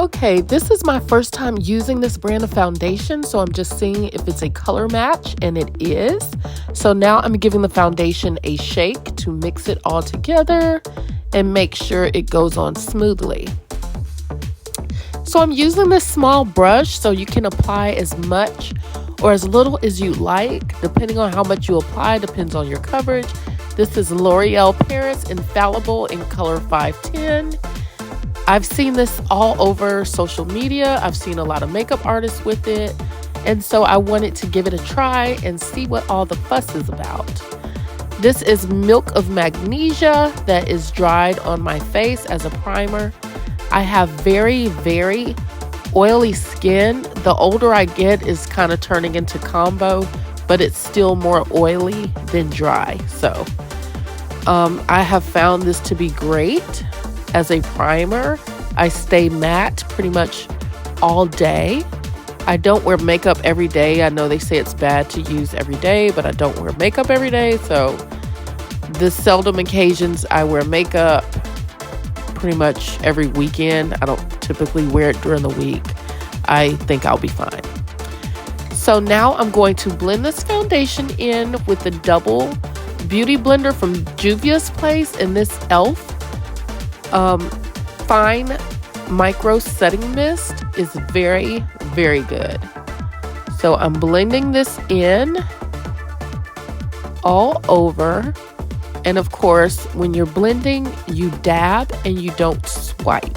Okay, this is my first time using this brand of foundation, so I'm just seeing if it's a color match, and it is. So now I'm giving the foundation a shake to mix it all together and make sure it goes on smoothly. So I'm using this small brush, so you can apply as much or as little as you like, depending on how much you apply, depends on your coverage. This is L'Oreal Paris Infallible in color 510. I've seen this all over social media. I've seen a lot of makeup artists with it. And so I wanted to give it a try and see what all the fuss is about. This is Milk of Magnesia that is dried on my face as a primer. I have very, very oily skin. The older I get is kind of turning into combo, but it's still more oily than dry. So I have found this to be great as a primer. I stay matte pretty much all day. I don't wear makeup every day. I know they say it's bad to use every day, but I don't wear makeup every day. So the seldom occasions I wear makeup, pretty much every weekend. I don't typically wear it during the week. I think I'll be fine. So now I'm going to blend this foundation in with the double beauty blender from Juvia's place, and this e.l.f. Fine Micro Setting Mist is very, very good. So I'm blending this in all over. And of course, when you're blending, you dab and you don't swipe.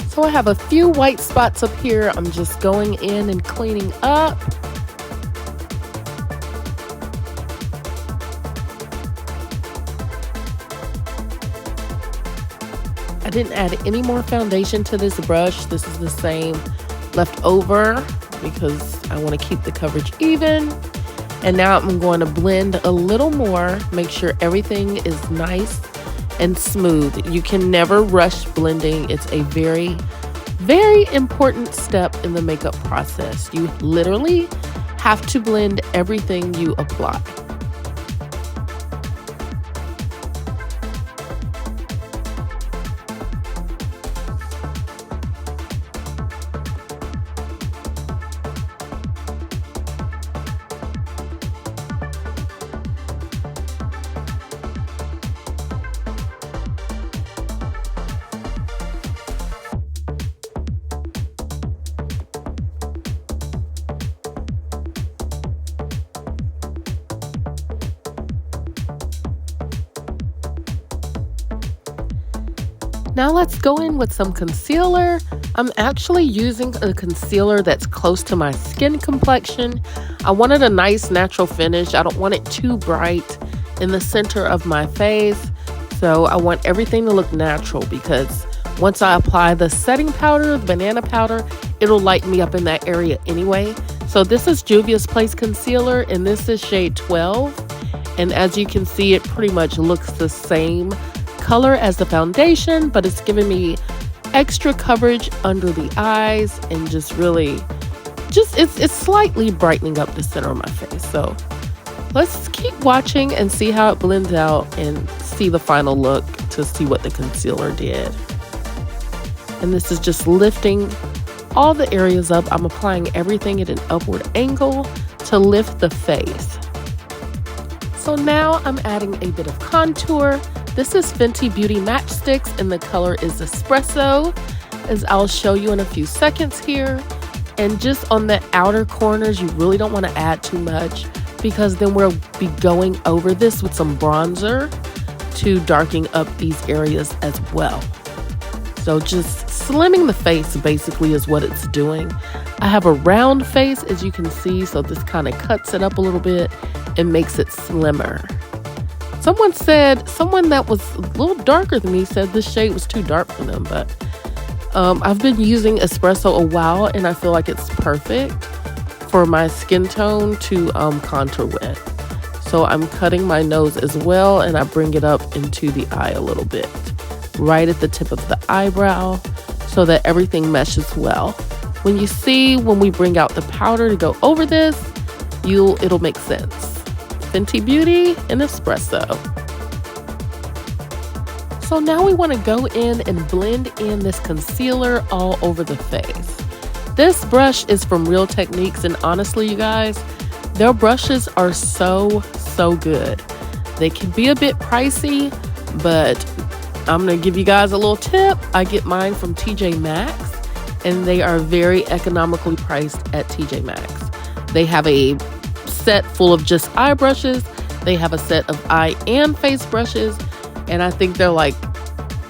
So I have a few white spots up here. I'm just going in and cleaning up. I didn't add any more foundation to this brush. This is the same left over because I want to keep the coverage even. And now I'm going to blend a little more, make sure everything is nice and smooth. You can never rush blending. It's a very, very important step in the makeup process. You literally have to blend everything you apply. Now let's go in with some concealer. I'm actually using a concealer that's close to my skin complexion. I wanted a nice natural finish. I don't want it too bright in the center of my face. So I want everything to look natural because once I apply the setting powder, the banana powder, it'll light me up in that area anyway. So this is Juvia's Place Concealer, and this is shade 12. And as you can see, it pretty much looks the same color as the foundation, but it's giving me extra coverage under the eyes and just really it's slightly brightening up the center of my face. So let's keep watching and see how it blends out and see the final look to see what the concealer did. And this is just lifting all the areas up. I'm applying everything at an upward angle to lift the face. So now I'm adding a bit of contour. This is Fenty Beauty Matchsticks and the color is Espresso, as I'll show you in a few seconds here. And just on the outer corners, you really don't want to add too much because then we'll be going over this with some bronzer to darken up these areas as well. So just slimming the face basically is what it's doing. I have a round face, as you can see, so this kind of cuts it up a little bit and makes it slimmer. Someone that was a little darker than me said this shade was too dark for them, but I've been using Espresso a while and I feel like it's perfect for my skin tone to contour with. So I'm cutting my nose as well, and I bring it up into the eye a little bit. right at the tip of the eyebrow so that everything meshes well. When you see when we bring out the powder to go over this, it'll make sense. Fenty Beauty and Espresso. So now we want to go in and blend in this concealer all over the face. This brush is from Real Techniques, and honestly, you guys, their brushes are so good. They can be a bit pricey, but I'm going to give you guys a little tip. I get mine from TJ Maxx, and they are very economically priced at TJ Maxx. They have a set full of just eye brushes. They have a set of eye and face brushes, and I think they're like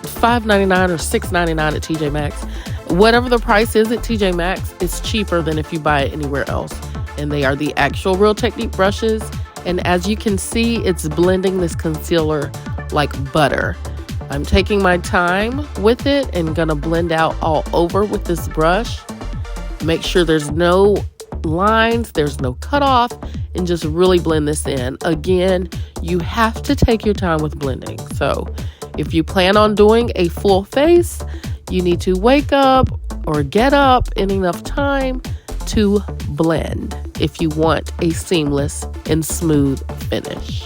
$5.99 or $6.99 at TJ Maxx. Whatever the price is at TJ Maxx, it's cheaper than if you buy it anywhere else. And they are the actual Real Technique brushes. And as you can see, it's blending this concealer like butter. I'm taking my time with it and gonna blend out all over with this brush. Make sure there's no lines, there's no cutoff, and just really blend this in. Again, you have to take your time with blending. So if you plan on doing a full face, you need to wake up or get up in enough time to blend if you want a seamless and smooth finish.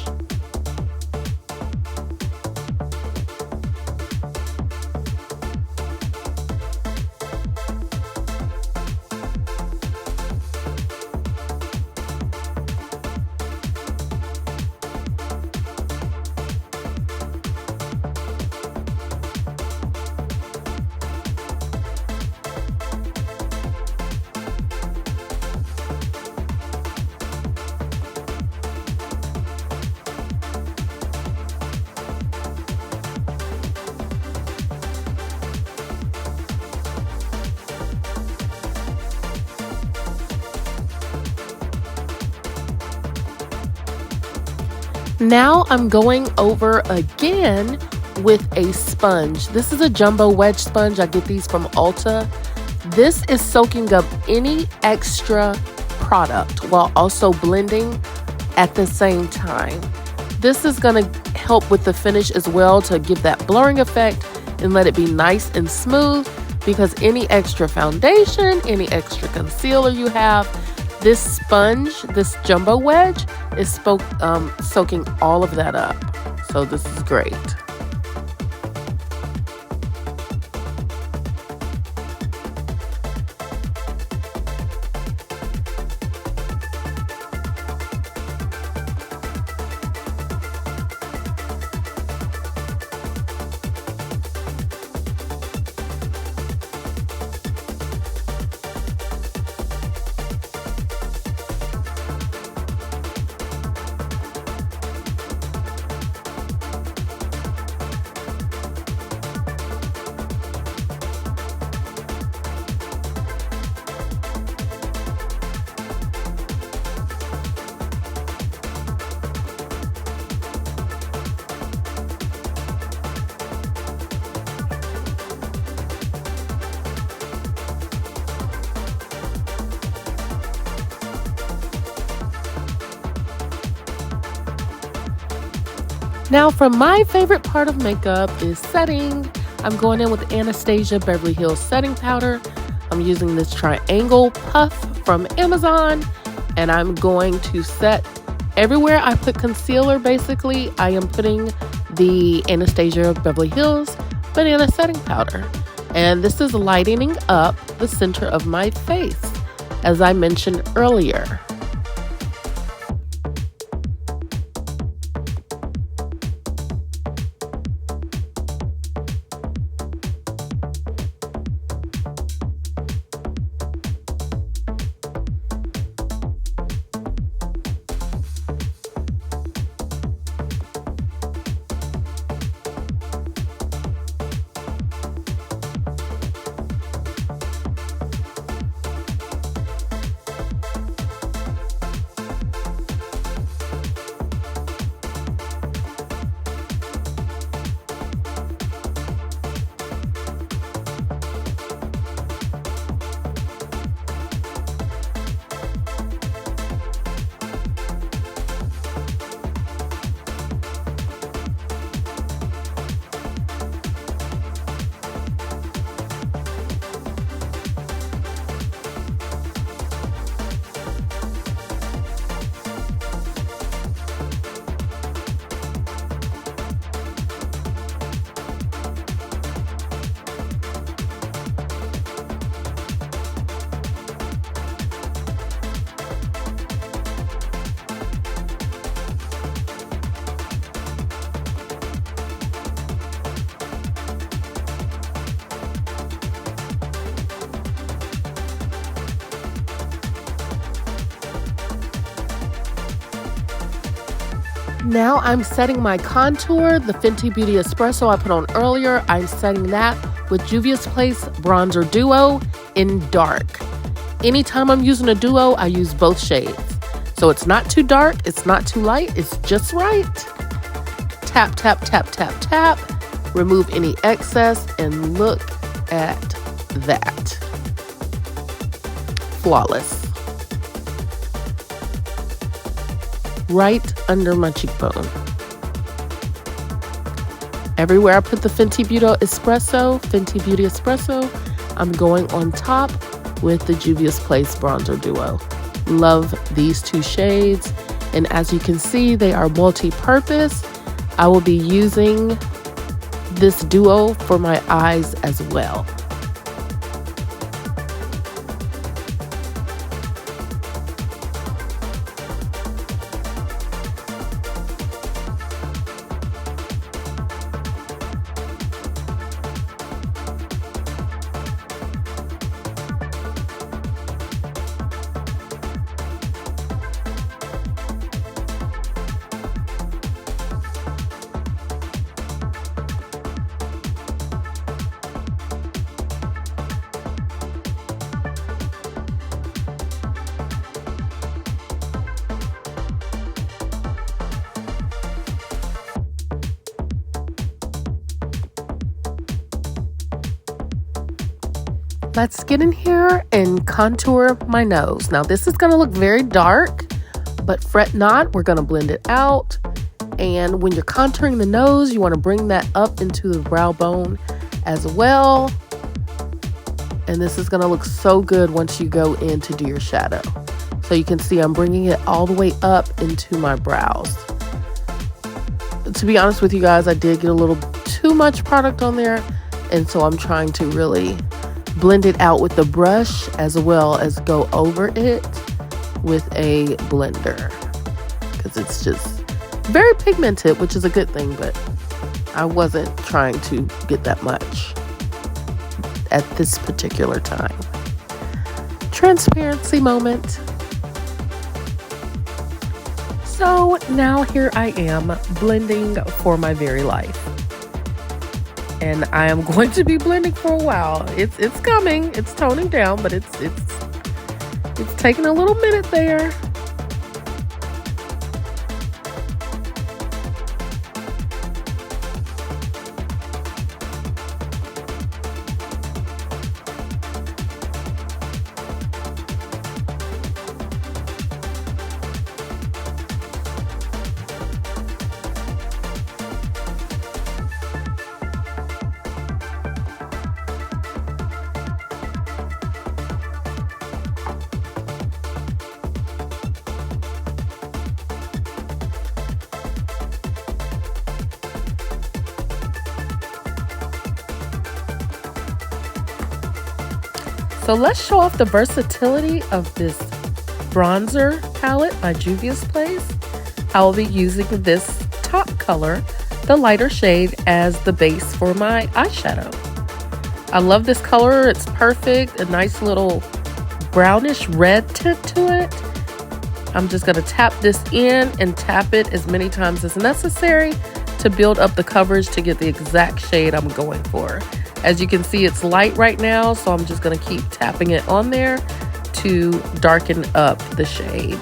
Now I'm going over again with a sponge. This is a jumbo wedge sponge. I get these from Ulta. This is soaking up any extra product while also blending at the same time. This is going to help with the finish as well to give that blurring effect and let it be nice and smooth, because any extra foundation, any extra concealer you have, this sponge, this jumbo wedge, is soaking all of that up. So this is great. Now for my favorite part of makeup is setting. I'm going in with Anastasia Beverly Hills setting powder. I'm using this triangle puff from Amazon, and I'm going to set everywhere I put concealer. Basically, I am putting the Anastasia Beverly Hills banana setting powder, and this is lightening up the center of my face, as I mentioned earlier. Now I'm setting my contour, the Fenty Beauty Espresso I put on earlier. I'm setting that with Juvia's Place Bronzer Duo in dark. Anytime I'm using a duo, I use both shades. So it's not too dark, it's not too light, it's just right. Tap, tap, tap, tap, tap. Remove any excess and look at that. Flawless. Right under my cheekbone. Everywhere I put the Fenty Beauty Espresso, I'm going on top with the Juvia's Place Bronzer Duo. Love these two shades, and as you can see, they are multi-purpose. I will be using this duo for my eyes as well. Let's get in here and contour my nose. Now this is gonna look very dark, but fret not, we're gonna blend it out. And when you're contouring the nose, you wanna bring that up into the brow bone as well. And this is gonna look so good once you go in to do your shadow. So you can see I'm bringing it all the way up into my brows. To be honest with you guys, I did get a little too much product on there, and so I'm trying to really blend it out with the brush as well as go over it with a blender, because it's just very pigmented, which is a good thing, but I wasn't trying to get that much at this particular time. Transparency moment. So now here I am blending for my very life. And I am going to be blending for a while. It's coming. It's toning down, but it's taking a little minute there. So let's show off the versatility of this bronzer palette by Juvia's Place. I will be using this top color, the lighter shade, as the base for my eyeshadow. I love this color. It's perfect. A nice little brownish red tint to it. I'm just going to tap this in and tap it as many times as necessary to build up the coverage to get the exact shade I'm going for. As you can see, it's light right now, so I'm just going to keep tapping it on there to darken up the shade.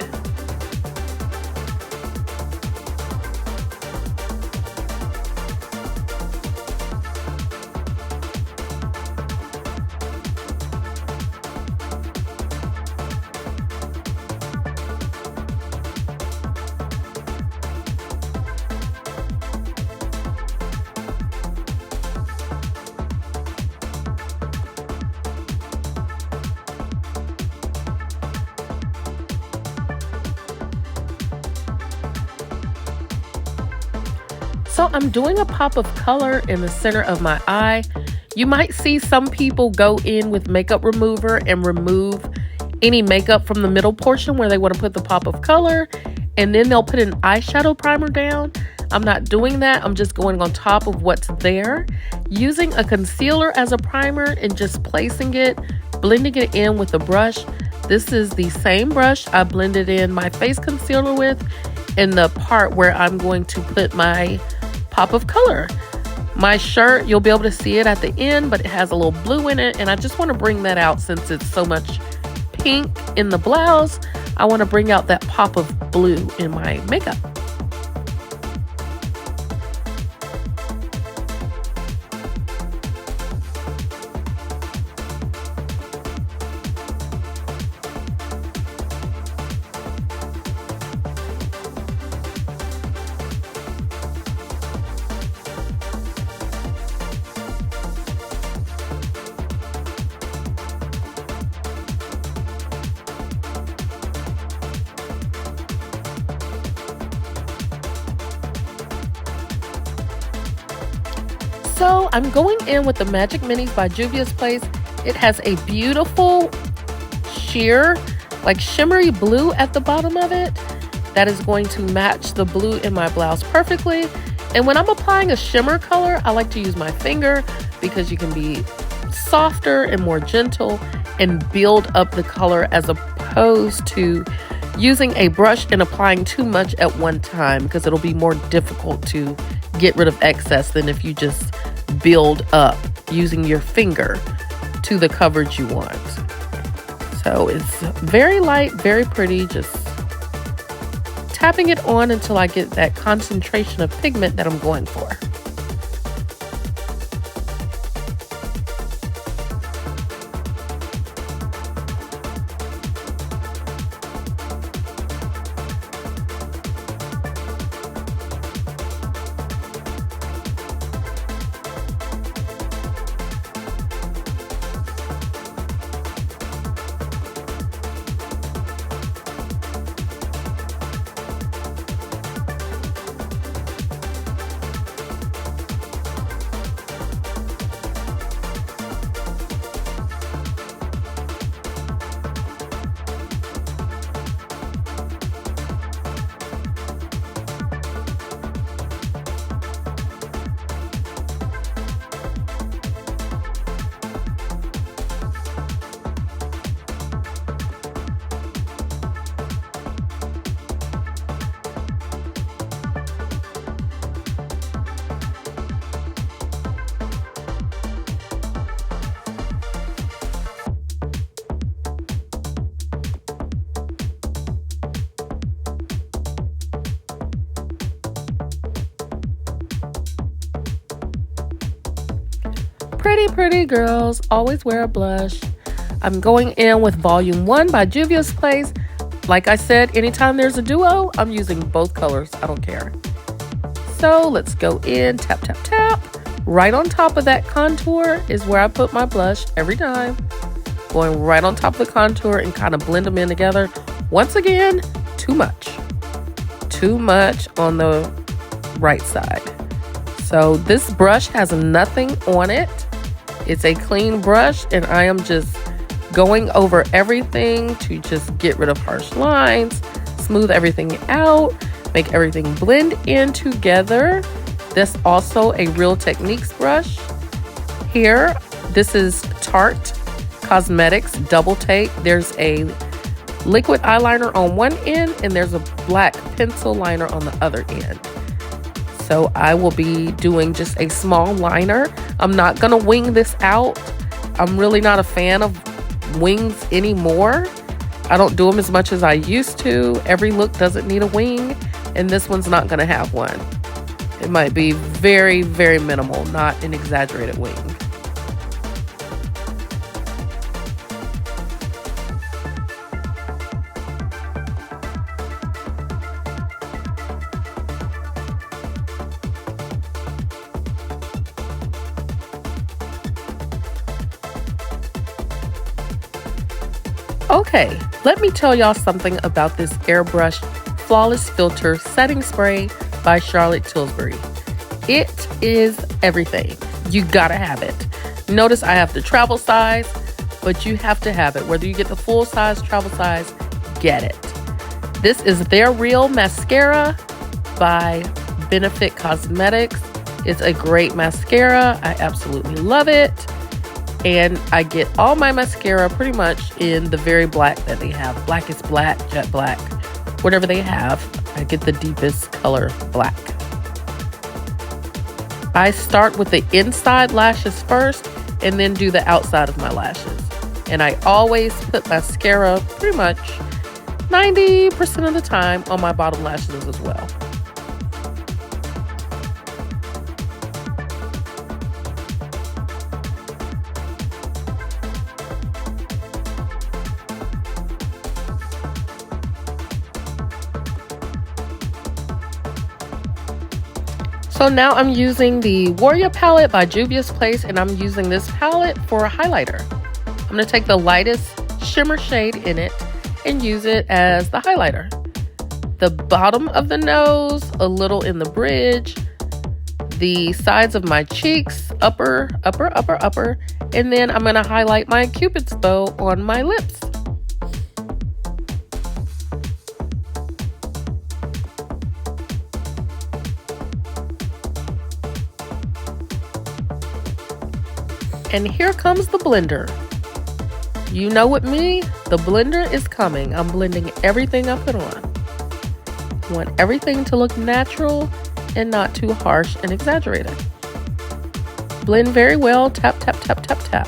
So I'm doing a pop of color in the center of my eye. You might see some people go in with makeup remover and remove any makeup from the middle portion where they want to put the pop of color, and then they'll put an eyeshadow primer down. I'm not doing that. I'm just going on top of what's there, using a concealer as a primer and just placing it, blending it in with a brush. This is the same brush I blended in my face concealer with in the part where I'm going to put my pop of color. My shirt, you'll be able to see it at the end, but it has a little blue in it, and I just want to bring that out since it's so much pink in the blouse. I want to bring out that pop of blue in my makeup. So I'm going in with the Magic Minis by Juvia's Place. It has a beautiful sheer, like shimmery blue at the bottom of it. That is going to match the blue in my blouse perfectly. And when I'm applying a shimmer color, I like to use my finger because you can be softer and more gentle and build up the color as opposed to using a brush and applying too much at one time, because it'll be more difficult to get rid of excess than if you just build up using your finger to the coverage you want. So it's very light, very pretty, just tapping it on until I get that concentration of pigment that I'm going for. Pretty girls always wear a blush. I'm going in with Volume 1 by Juvia's Place. Like I said, anytime there's a duo, I'm using both colors. I don't care. So let's go in, tap, tap, tap. Right on top of that contour is where I put my blush every time. Going right on top of the contour and kind of blend them in together. Once again, too much. Too much on the right side. So this brush has nothing on it. It's a clean brush, and I am just going over everything to just get rid of harsh lines, smooth everything out, make everything blend in together. This also a Real Techniques brush. Here, this is Tarte Cosmetics Double Take. There's a liquid eyeliner on one end, and there's a black pencil liner on the other end. So I will be doing just a small liner. I'm not gonna wing this out. I'm really not a fan of wings anymore. I don't do them as much as I used to. Every look doesn't need a wing, and this one's not gonna have one. It might be very, very minimal, not an exaggerated wing. Okay, let me tell y'all something about this Airbrush Flawless Filter Setting Spray by Charlotte Tillsbury. It is everything. You gotta have it. Notice I have the travel size, but you have to have it. Whether you get the full size, travel size, get it. This is their Real Mascara by Benefit Cosmetics. It's a great mascara. I absolutely love it. And I get all my mascara pretty much in the very black that they have. Black is black, jet black, whatever they have. I get the deepest color, black. I start with the inside lashes first and then do the outside of my lashes. And I always put mascara pretty much 90% of the time on my bottom lashes as well. So now I'm using the Warrior palette by Juvia's Place, and I'm using this palette for a highlighter. I'm going to take the lightest shimmer shade in it and use it as the highlighter. The bottom of the nose, a little in the bridge, the sides of my cheeks, upper, and then I'm going to highlight my Cupid's bow on my lips. And here comes the blender. You know with me, the blender is coming. I'm blending everything I put on. I want everything to look natural and not too harsh and exaggerated. Blend very well, tap, tap, tap, tap, tap.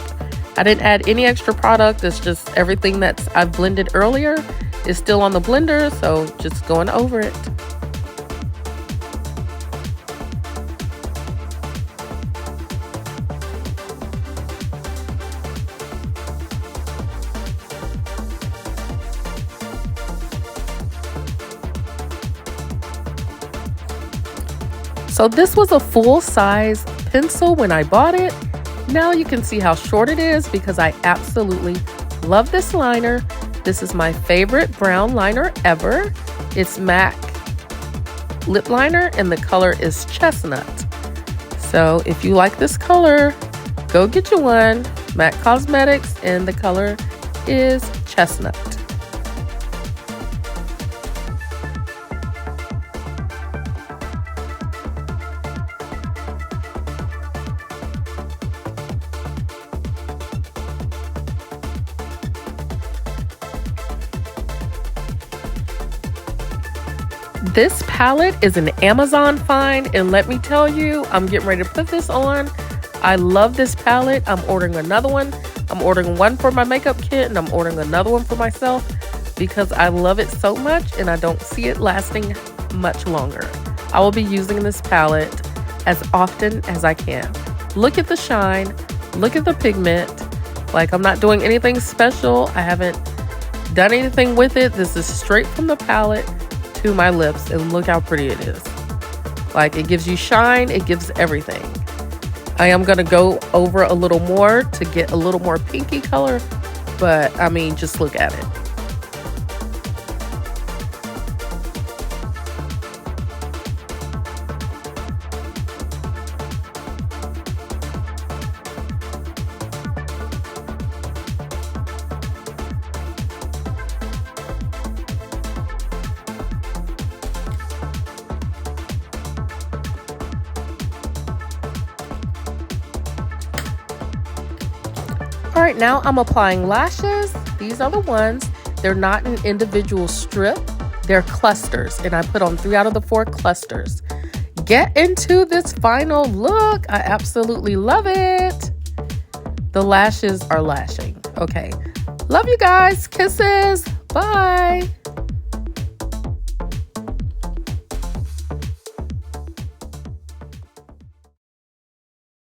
I didn't add any extra product. It's just everything that I've blended earlier is still on the blender, so just going over it. So this was a full-size pencil when I bought it. Now you can see how short it is because I absolutely love this liner. This is my favorite brown liner ever. It's MAC lip liner and the color is chestnut. So if you like this color, go get you one. MAC Cosmetics, and the color is chestnut. This palette is an Amazon find, and let me tell you, I'm getting ready to put this on. I love this palette. I'm ordering another one. I'm ordering one for my makeup kit, and I'm ordering another one for myself because I love it so much and I don't see it lasting much longer. I will be using this palette as often as I can. Look at the shine. Look at the pigment. Like, I'm not doing anything special. I haven't done anything with it. This is straight from the palette to my lips, and look how pretty it is. Like, it gives you shine, it gives everything. I am gonna go over a little more to get a little more pinky color, but I mean, just look at it. All right, now I'm applying lashes. These are the ones. They're not an individual strip. They're clusters, and I put on 3 out of the 4 clusters. Get into this final look. I absolutely love it. The lashes are lashing. Okay. Love you guys. Kisses. Bye.